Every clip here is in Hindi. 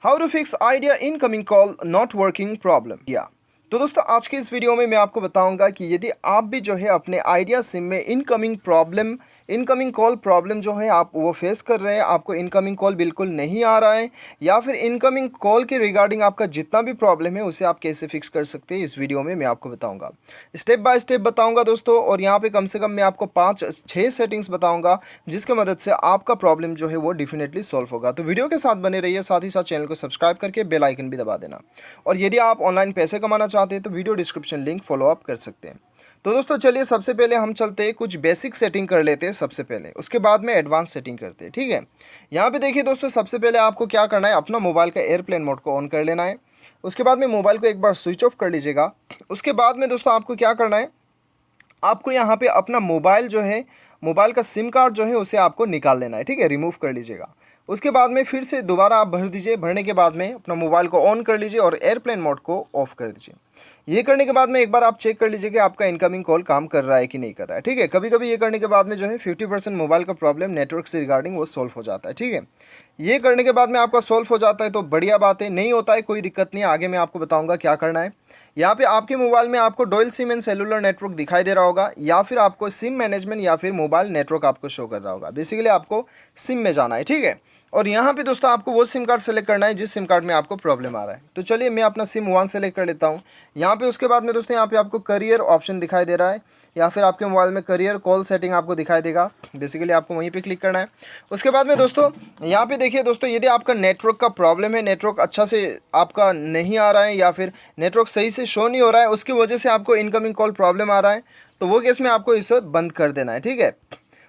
How to fix Idea incoming call not working problem. या तो दोस्तों आज के इस वीडियो में मैं आपको बताऊंगा कि यदि आप भी जो है अपने आइडिया सिम में इनकमिंग कॉल प्रॉब्लम जो है आप वो फेस कर रहे हैं, आपको इनकमिंग कॉल बिल्कुल नहीं आ रहा है, या फिर इनकमिंग कॉल के रिगार्डिंग आपका जितना भी प्रॉब्लम है उसे आप कैसे फिक्स कर सकते हैं, इस वीडियो में मैं आपको बताऊंगा, स्टेप बाय स्टेप बताऊंगा दोस्तों। और यहाँ पे कम से कम मैं आपको 5-6 सेटिंग्स बताऊंगा जिसके मदद से आपका प्रॉब्लम जो है वो डेफिनेटली सॉल्व होगा। तो वीडियो के साथ बने रहिए, साथ ही साथ चैनल को सब्सक्राइब करके बेल आइकन भी दबा देना। और यदि आप ऑनलाइन पैसे कमाना चाहते हैं तो video description link follow up कर सकते हैं। तो दोस्तों चलिए सबसे पहले हम चलते हैं, कुछ बेसिक सेटिंग कर लेते हैं सबसे पहले, उसके बाद में एडवांस सेटिंग करते हैं, ठीक है। यहाँ पे देखिए दोस्तों, सबसे पहले आपको क्या करना है, अपना मोबाइल का एयरप्लेन मोड को ऑन कर लेना है। उसके बाद में मोबाइल को एक बार स्विच ऑफ कर लीजिएगा। उसके बाद में दोस्तों आपको क्या करना है, आपको यहाँ पे अपना मोबाइल जो है, मोबाइल का सिम कार्ड जो है उसे आपको निकाल लेना है, ठीक है, रिमूव कर लीजिएगा। उसके बाद में फिर से दोबारा आप भर दीजिए। भरने के बाद में अपना मोबाइल को ऑन कर लीजिए और एयरप्लेन मोड को ऑफ कर दीजिए। ये करने के बाद में एक बार आप चेक कर लीजिए कि आपका इनकमिंग कॉल काम कर रहा है कि नहीं कर रहा है, ठीक है। कभी कभी ये करने के बाद में जो है 50% मोबाइल का प्रॉब्लम नेटवर्क से रिगार्डिंग वो सॉल्व हो जाता है, ठीक है। ये करने के बाद में आपका सॉल्व हो जाता है तो बढ़िया बात है, नहीं होता है कोई दिक्कत नहीं है, आगे मैं आपको बताऊँगा क्या करना है। यहाँ पे आपके मोबाइल में आपको dual SIM and cellular network दिखाई दे रहा होगा, या फिर आपको सिम मैनेजमेंट या फिर मोबाइल नेटवर्क आपको शो कर रहा होगा। बेसिकली आपको सिम में जाना है, ठीक है। और यहाँ पे दोस्तों आपको वो सिम कार्ड सेलेक्ट करना है जिस सिम कार्ड में आपको प्रॉब्लम आ रहा है। तो चलिए मैं अपना सिम 1 सेलेक्ट कर लेता हूँ यहाँ पे। उसके बाद में दोस्तों यहाँ पे आपको करियर ऑप्शन दिखाई दे रहा है, या फिर आपके मोबाइल में करियर कॉल सेटिंग आपको दिखाई देगा। बेसिकली आपको वहीं पे क्लिक करना है। उसके बाद में दोस्तों यहाँ पे देखिए दोस्तों, यदि आपका नेटवर्क का प्रॉब्लम है, नेटवर्क अच्छा से आपका नहीं आ रहा है, या फिर नेटवर्क सही से शो नहीं हो रहा है, उसकी वजह से आपको इनकमिंग कॉल प्रॉब्लम आ रहा है, तो वो केस में आपको इसे बंद कर देना है, ठीक है।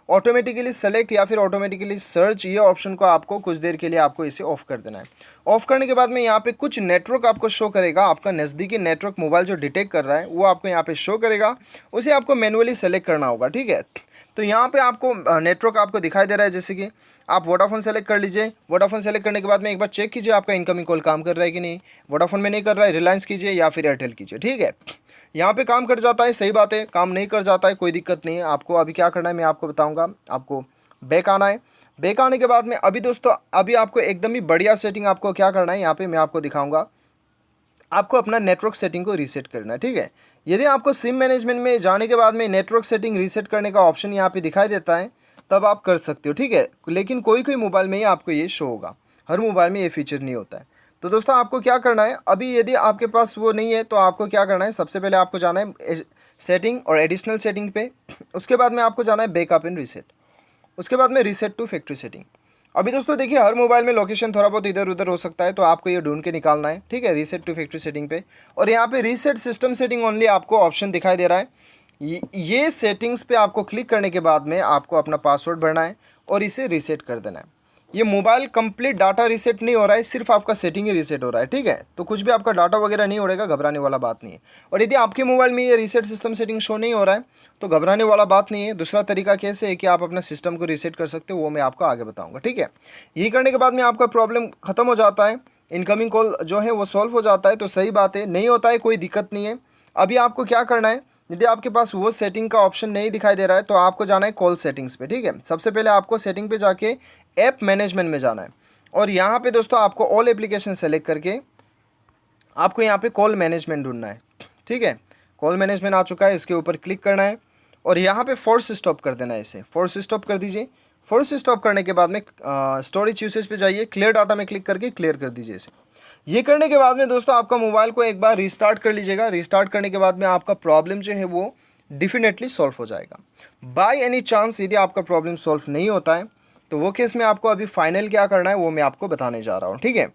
ऑटोमेटिकली सेलेक्ट या फिर ऑटोमेटिकली सर्च, ये ऑप्शन को आपको कुछ देर के लिए आपको इसे ऑफ कर देना है। ऑफ करने के बाद में यहाँ पे कुछ नेटवर्क आपको शो करेगा, आपका नज़दीकी नेटवर्क मोबाइल जो डिटेक्ट कर रहा है वो आपको यहाँ पे शो करेगा, उसे आपको मैनुअली सेलेक्ट करना होगा, ठीक है। तो यहाँ पे आपको नेटवर्क आपको दिखाई दे रहा है, जैसे कि आप वोडाफोन सेलेक्ट कर लीजिए। वोडाफोन सेलेक्ट करने के बाद में एक बार चेक कीजिए आपका इनकमिंग कॉल काम कर रहा है कि नहीं। वोडाफोन में नहीं कर रहा है, रिलायंस कीजिए या फिर एयरटेल कीजिए, ठीक है। यहाँ पे काम कर जाता है, सही बात है। काम नहीं कर जाता है कोई दिक्कत नहीं है, आपको अभी क्या करना है मैं आपको बताऊँगा। आपको बैक आना है। बैक आने के बाद में अभी दोस्तों अभी आपको एकदम ही बढ़िया सेटिंग आपको क्या करना है, यहाँ पे मैं आपको दिखाऊंगा। आपको अपना नेटवर्क सेटिंग को रीसेट करना है, ठीक है। यदि आपको सिम मैनेजमेंट में जाने के बाद में नेटवर्क सेटिंग रीसेट करने का ऑप्शन यहाँ पे दिखाई देता है, तब आप कर सकते हो, ठीक है। लेकिन कोई कोई मोबाइल में ही आपको ये शो होगा, हर मोबाइल में ये फीचर नहीं होता है। तो दोस्तों आपको क्या करना है, अभी यदि आपके पास वो नहीं है तो आपको क्या करना है, सबसे पहले आपको जाना है सेटिंग और एडिशनल सेटिंग पे। उसके बाद में आपको जाना है बैकअप एंड रीसेट। उसके बाद में रीसेट टू फैक्ट्री सेटिंग। अभी दोस्तों देखिए हर मोबाइल में लोकेशन थोड़ा बहुत इधर उधर हो सकता है, तो आपको ये ढूंढ के निकालना है, ठीक है, रीसेट टू फैक्ट्री सेटिंग पे। और यहाँ पे रीसेट सिस्टम सेटिंग ओनली आपको ऑप्शन दिखाई दे रहा है। ये सेटिंग्स पे आपको क्लिक करने के बाद में आपको अपना पासवर्ड भरना है और इसे रीसेट कर देना है। ये मोबाइल कंप्लीट डाटा रीसेट नहीं हो रहा है, सिर्फ आपका सेटिंग ही रीसेट हो रहा है, ठीक है। तो कुछ भी आपका डाटा वगैरह नहीं उड़ेगा, घबराने वाला बात नहीं है। और यदि आपके मोबाइल में ये रीसेट सिस्टम सेटिंग शो नहीं हो रहा है तो घबराने वाला बात नहीं है। दूसरा तरीका कैसे है कि आप अपना सिस्टम को रीसेट कर सकते हो, वो मैं आपको आगे बताऊँगा, ठीक है। ये करने के बाद में आपका प्रॉब्लम खत्म हो जाता है, इनकमिंग कॉल जो है वो सॉल्व हो जाता है। तो सही बात है, नहीं होता है कोई दिक्कत नहीं है। अभी आपको क्या करना है, यदि आपके पास वो सेटिंग का ऑप्शन नहीं दिखाई दे रहा है तो आपको जाना है कॉल सेटिंग्स पे, ठीक है। सबसे पहले आपको सेटिंग पे जाके ऐप मैनेजमेंट में जाना है, और यहाँ पे दोस्तों आपको ऑल एप्लीकेशन सेलेक्ट करके आपको यहाँ पे कॉल मैनेजमेंट ढूंढना है, ठीक है। कॉल मैनेजमेंट आ चुका है, इसके ऊपर क्लिक करना है और यहाँ पे फोर्स स्टॉप कर देना है, इसे फोर्स स्टॉप कर दीजिए। फोर्स स्टॉप करने के बाद में स्टोरेज यूसेज पे जाइए, क्लियर डाटा में क्लिक करके क्लियर कर दीजिए इसे। ये करने के बाद में दोस्तों आपका मोबाइल को एक बार रीस्टार्ट कर लीजिएगा। रीस्टार्ट करने के बाद में आपका प्रॉब्लम जो है वो डेफिनेटली सॉल्व हो जाएगा। बाय एनी चांस यदि आपका प्रॉब्लम सॉल्व नहीं होता है तो वो केस में आपको अभी फाइनल क्या करना है वो मैं आपको बताने जा रहा हूँ, ठीक है।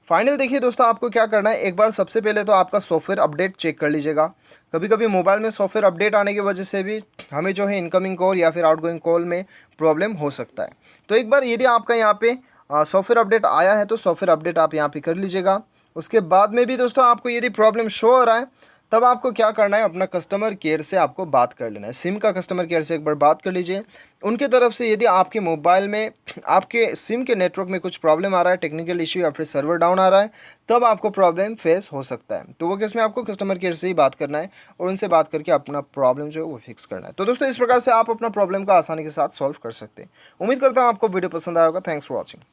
फाइनल देखिए दोस्तों, आपको क्या करना है, एक बार सबसे पहले तो आपका सॉफ्टवेयर अपडेट चेक कर लीजिएगा। कभी कभी मोबाइल में सॉफ्टवेयर अपडेट आने की वजह से भी हमें जो है इनकमिंग कॉल या फिर आउटगोइंग कॉल में प्रॉब्लम हो सकता है। तो एक बार यदि आपका यहाँ पे सॉफ्टवेयर अपडेट आया है तो सॉफ्टवेयर अपडेट आप यहाँ पे कर लीजिएगा। उसके बाद में भी दोस्तों आपको यदि प्रॉब्लम शो हो रहा है तब आपको क्या करना है, अपना कस्टमर केयर से आपको बात कर लेना है। सिम का कस्टमर केयर से एक बार बात कर लीजिए उनके तरफ से। यदि आपके मोबाइल में आपके सिम के नेटवर्क में कुछ प्रॉब्लम आ रहा है, टेक्निकल इश्यू या फिर सर्वर डाउन आ रहा है, तब आपको प्रॉब्लम फेस हो सकता है। तो वो केस में आपको कस्टमर केयर से ही बात करना है और उनसे बात करके अपना प्रॉब्लम जो है वो फिक्स करना है। तो दोस्तों इस प्रकार से आप अपना प्रॉब्लम का आसानी के साथ सॉल्व कर सकते हैं। उम्मीद करता हूँ आपको वीडियो पसंद आया होगा। Thanks for watching.